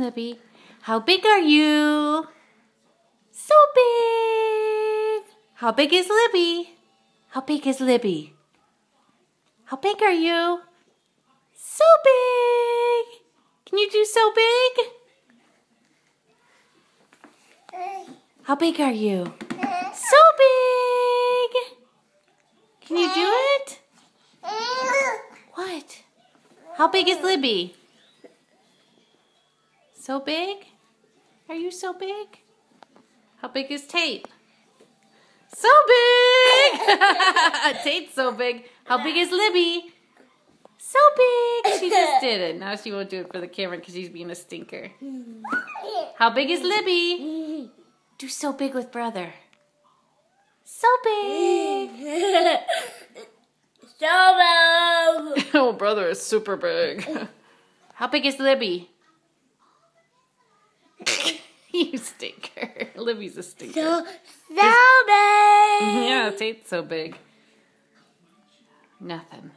Libby. How big are you? So big. How big is Libby? How big is Libby? How big are you? So big. Can you do so big? How big are you? So big. Can you do it? What? How big is Libby? So big? Are you so big? How big is Tate? So big! Tate's so big. How big is Libby? So big. She just did it. Now she won't do it for the camera because she's being a stinker. How big is Libby? Do so big with brother. So big. So big. Oh, brother is super big. How big is Libby? You stinker. Libby's a stinker. So big. Yeah, Tate's so big. Nothing.